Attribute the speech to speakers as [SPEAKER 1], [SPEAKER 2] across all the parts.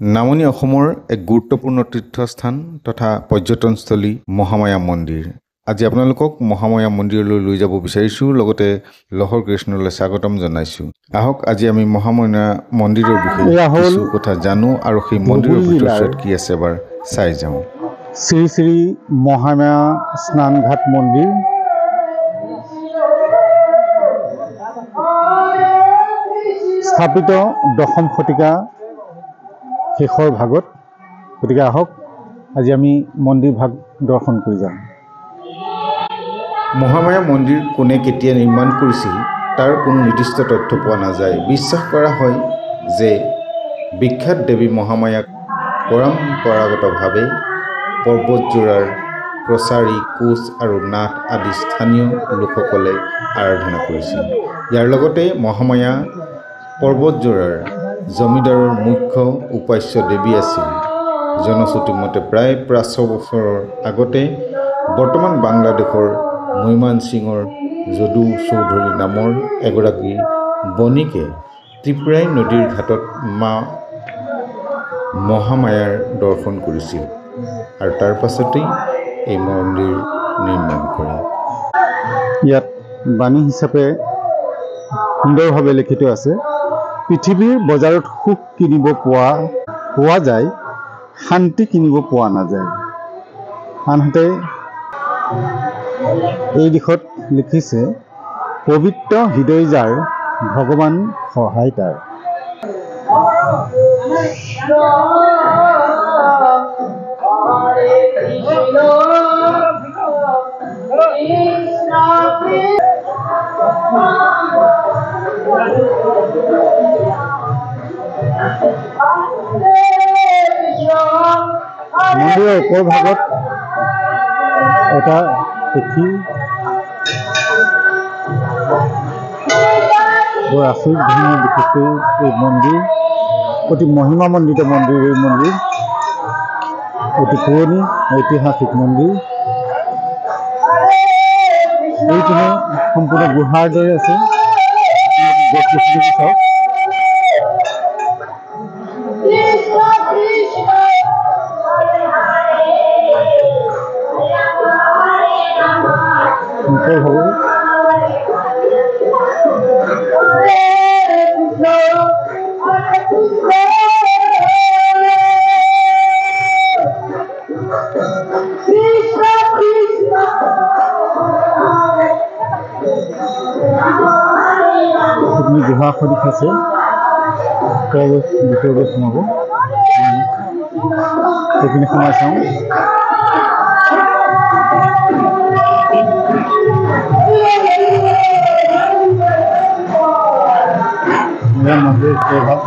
[SPEAKER 1] নামনি অসমৰ এক গুৰুত্বপূৰ্ণ তীৰ্থস্থান তথা পৰ্যটনস্থলী মহামায়া মন্দিৰ। আজি আপোনালোকক মহামায়া মন্দিৰলৈ লৈ যাব বিচাৰিছোঁ, লগতে লহৰ কৃষ্ণলৈ স্বাগতম জনাইছোঁ। আহক আজি আমি মহামায়া মন্দিৰৰ বিষয়ে কিছু কথা জানো আৰু সেই মন্দিৰৰ ভিতৰত কি আছে এবাৰ চাই যাওঁ।
[SPEAKER 2] শ্ৰী শ্ৰী মহামায়া স্নানঘাট মন্দিৰ। স্থাপিত 10ম শতিকা শেষৰ ভাগত। গতিকে আহক আজি আমি মন্দিৰ ভাগ দৰ্শন কৰি যাম।
[SPEAKER 1] মহামায়া মন্দিৰ কোনে কেতিয়া নিৰ্মাণ কৰিছিল তাৰ কোনো নিৰ্দিষ্ট তথ্য পোৱা নাযায়। বিশ্বাস কৰা হয় যে বিখ্যাত দেৱী মহামায়াক পৰম্পৰাগতভাৱে পৰ্বতজোৰাৰ কছাৰী, কোচ আৰু নাথ আদি স্থানীয় লোকসকলে আৰাধনা কৰিছিল। ইয়াৰ লগতে মহামায়া পৰ্বতজোৰাৰ জমিদাৰৰ মুখ্য উপাস্য দেৱী আছিল। জনশ্ৰুতি মতে প্ৰায় 500 বছৰৰ আগতে বৰ্তমান বাংলাদেশৰ মৈমানসিঙৰ যদু চৌধুৰী নামৰ এগৰাকী বণিকে ত্ৰিপুৰাই নদীৰ ঘাটত মা মহামায়াৰ দৰ্শন কৰিছিল আৰু তাৰ পাছতেই এই মন্দিৰ নিৰ্মাণ কৰে।
[SPEAKER 2] ইয়াত বাণী হিচাপে সুন্দৰভাৱে লিখিত আছে, পৃথিৱীৰ বজাৰত সুখ কিনিব পোৱা যায়, শান্তি কিনিব পোৱা নাযায়। আনহাতে এই দিশত লিখিছে, পবিত্ৰ হৃদয় যাৰ, ভগৱান সহায় তাৰ। মন্দিৰৰ ওপৰ ভাগত এটা পুথি, বৰ আচৰিত ধৰণৰ বিশেষকৈ এই মন্দিৰ অতি মহিমামণ্ডিত মন্দিৰ। এই মন্দিৰ অতি পুৰণি ঐতিহাসিক মন্দিৰ। এইপিনে সম্পূৰ্ণ গুহাৰ দৰে আছে। গছ-গছনি চাওক। গুহা সদৃশ আছে, ভিতৰলৈ সোমাব। সেইখিনি সোমাই চাওঁ। মন্দিৰ ভাগ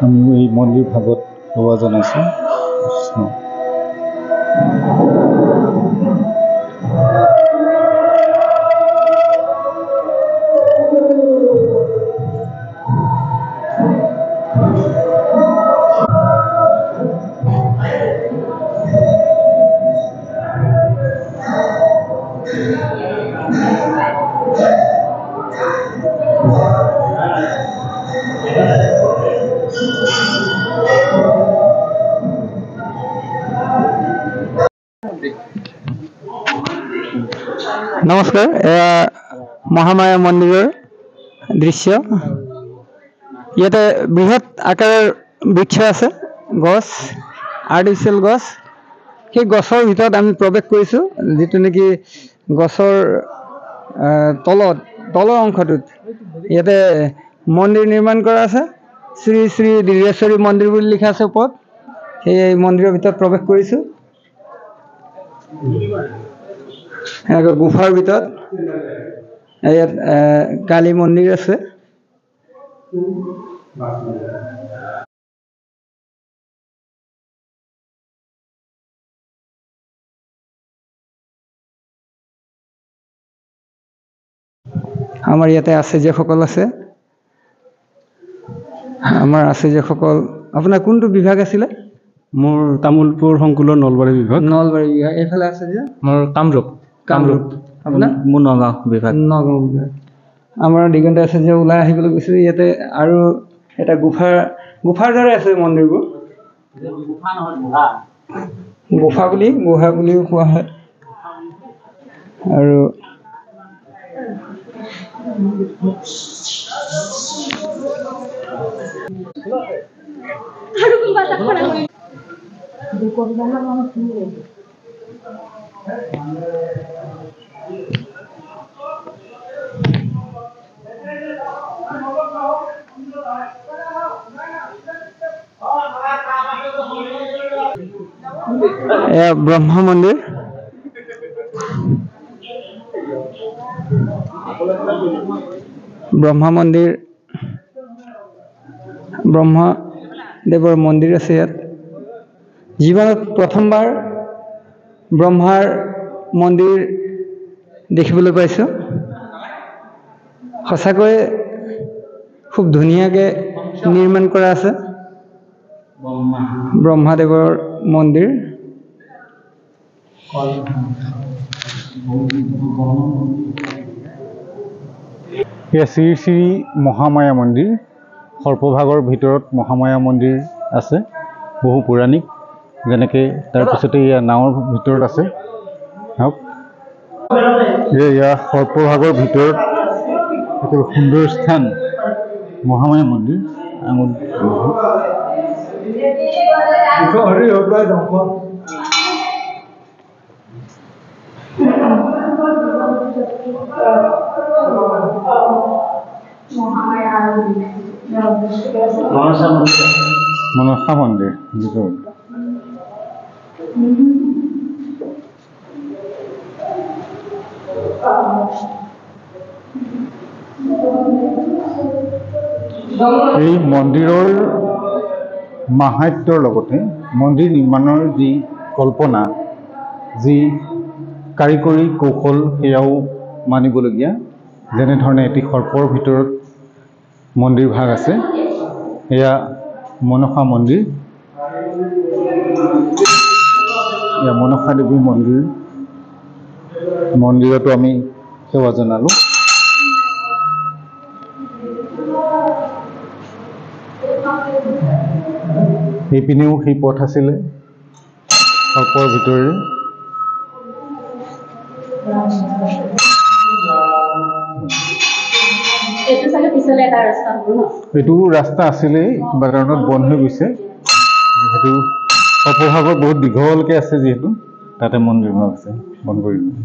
[SPEAKER 2] আমি এই মন্দিৰ ভাগত সেৱা জনাইছোঁ।
[SPEAKER 3] নমস্কাৰ, মহামায়া মন্দিৰৰ দৃশ্য। ইয়াতে বৃহৎ আকাৰৰ বৃক্ষ আছে, গছ, আৰ্টিফিচিয়েল গছ। সেই গছৰ ভিতৰত আমি প্ৰৱেশ কৰিছোঁ, যিটো নেকি গছৰ তলৰ অংশটোত ইয়াতে মন্দিৰ নিৰ্মাণ কৰা আছে। শ্ৰী শ্ৰী দীৰ্ঘেশ্বৰী মন্দিৰ বুলি লিখা আছে ওপৰত। সেই মন্দিৰৰ ভিতৰত প্ৰৱেশ কৰিছোঁ। গুফাৰ ভিতৰত ইয়াত কালী মন্দিৰ আছে। আমাৰ ইয়াতে আচাৰ্যসকল আছে। আমাৰ আচাৰ্যসকল, আপোনাৰ কোনটো বিভাগ আছিলে?
[SPEAKER 4] মোৰ তামোলপুৰ সংকুলৰ নলবাৰী বিভাগ।
[SPEAKER 3] নলবাৰী বিভাগ। এইফালে আচাৰ্য?
[SPEAKER 4] মোৰ কামৰূপ।
[SPEAKER 3] আপোনাৰ?
[SPEAKER 4] মোৰ নগাঁও বিভাগ।
[SPEAKER 3] নগাঁও বিভাগ। আমাৰ দিগন্ত আচাৰ্য ওলাই আহিবলৈ গৈছোঁ। ইয়াতে আৰু এটা গুফাৰ দৰে আছে মন্দিৰবোৰ। গুহা বুলিও কোৱা হয়। আৰু এয়া ব্ৰহ্মা মন্দিৰ। ব্ৰহ্মা মন্দিৰ, ব্ৰহ্মাদেৱৰ মন্দিৰ আছে ইয়াত। জীৱনত প্ৰথমবাৰ ব্ৰহ্মাৰ মন্দিৰ দেখিবলৈ পাইছোঁ। সঁচাকৈ খুব ধুনীয়াকৈ নিৰ্মাণ কৰা আছে ব্ৰহ্মাদেৱৰ মন্দিৰ।
[SPEAKER 2] এয়া শ্ৰী শ্ৰী মহামায়া মন্দিৰ। সৰ্পভাগৰ ভিতৰত মহামায়া মন্দিৰ আছে, বহু পৌৰাণিক। যেনেকৈ তাৰপিছতে এয়া নাৱৰ ভিতৰত আছে। হওক, এয়া সৰ্পভাগৰ ভিতৰত এটা সুন্দৰ স্থান মহামায়া মন্দিৰ। মনসা মন্দিৰ ভিতৰত। এই মন্দিৰৰ মাহাত্ম্যৰ লগতে মন্দিৰ নিৰ্মাণৰ যি কল্পনা, যি কাৰিকৰী কৌশল, সেয়াও মানিবলগীয়া। যেনেধৰণে এটি সৰ্পৰ ভিতৰত মন্দিৰ ভাগ আছে, এয়া মনসা মন্দিৰ। এয়া মনসা দেৱীৰ মন্দিৰ। মন্দিৰতো আমি সেৱা জনালোঁ। এইপিনেও সেই পথ আছিলে সৰ্পৰ ভিতৰেৰে। এইটো ৰাস্তা আছিলে, কিবা কাৰণত বন্ধ হৈ গৈছে। সেইটো সৰ্পভাগৰ বহুত দীঘলকৈ আছে, যিহেতু তাতে মন্দিৰ ভাগ আছে, বন্ধ কৰি দিলে।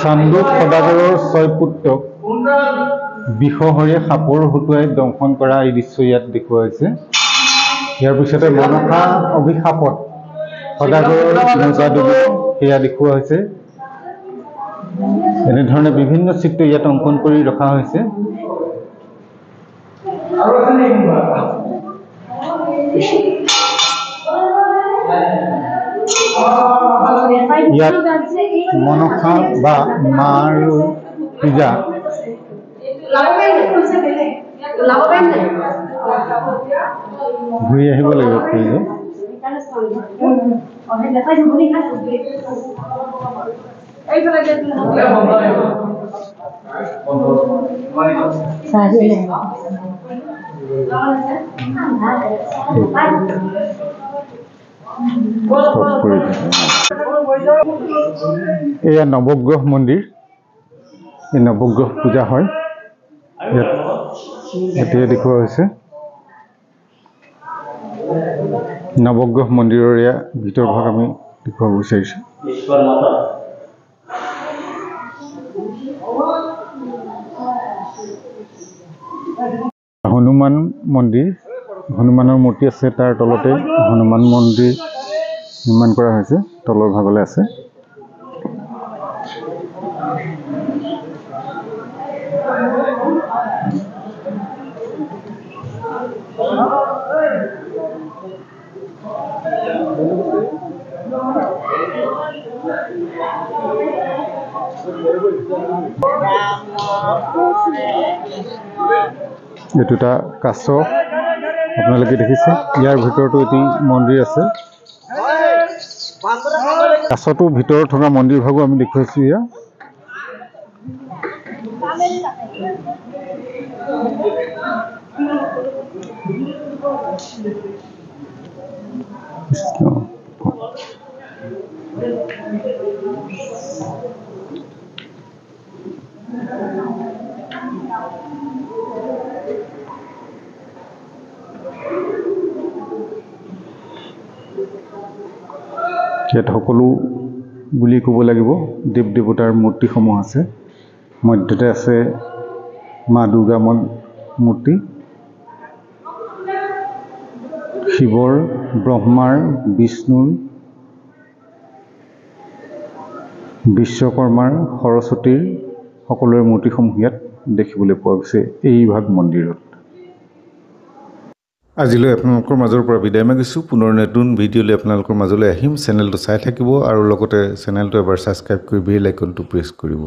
[SPEAKER 2] চান্দু সদাগৰৰ 6 পুত্ৰক বিষহৰে সাপৰ হতুৱাই দংশন কৰা এই দৃশ্য ইয়াত দেখুওৱা হৈছে। ইয়াৰ পিছতে মনসা অভিশাপত সদাগৰৰ নৌকা ডুবিব সেয়া দেখুওৱা হৈছে। এনেধৰণে বিভিন্ন চিত্ৰ ইয়াত অংকন কৰি ৰখা হৈছে। ইয়াত মনসা বা মাৰ পূজা ঘূৰি আহিব লাগিব ফুৰিব। এয়া নৱগ্ৰহ মন্দিৰ। এই নৱগ্ৰহ পূজা হয় ইয়াত এতিয়া দেখুওৱা হৈছে। নৱগ্ৰহ মন্দিৰৰ এয়া ভিতৰ ভাগ আমি দেখুৱাব বিচাৰিছোঁ। হনুমান মন্দিৰ, হনুমানৰ মূৰ্তি আছে, তাৰ তলতে হনুমান মন্দিৰ নিৰ্মাণ কৰা হৈছে, তলৰ ভাগলৈ আছে। এইটো এটা কাছ আপোনালোকে দেখিছে। ইয়াৰ ভিতৰতো এটি মন্দিৰ আছে। কাছটোৰ ভিতৰত থকা মন্দিৰ ভাগো আমি দেখুৱাইছোঁ। এয়া ইয়াত সকলো বুলি ক'ব লাগিব দেৱ দেৱতাৰ মূৰ্তিসমূহ আছে। মধ্যতে আছে মা দুৰ্গা মূৰ্তি, শিৱৰ, ব্ৰহ্মাৰ, বিষ্ণুৰ, বিশ্বকৰ্মাৰ, সৰস্বতীৰ সকলোৰে মূৰ্তিসমূহ ইয়াত দেখিবলৈ পোৱা গৈছে এই ভাগ মন্দিৰত।
[SPEAKER 1] আজিলৈ আপোনালোকৰ মাজৰ পৰা বিদায় মাগিছোঁ। পুনৰ নতুন ভিডিঅ' লৈ আপোনালোকৰ মাজলৈ আহিম। চেনেলটো চাই থাকিব আৰু লগতে চেনেলটো এবাৰ ছাবস্ক্ৰাইব কৰি বেল আইকনটো প্ৰেছ কৰিব।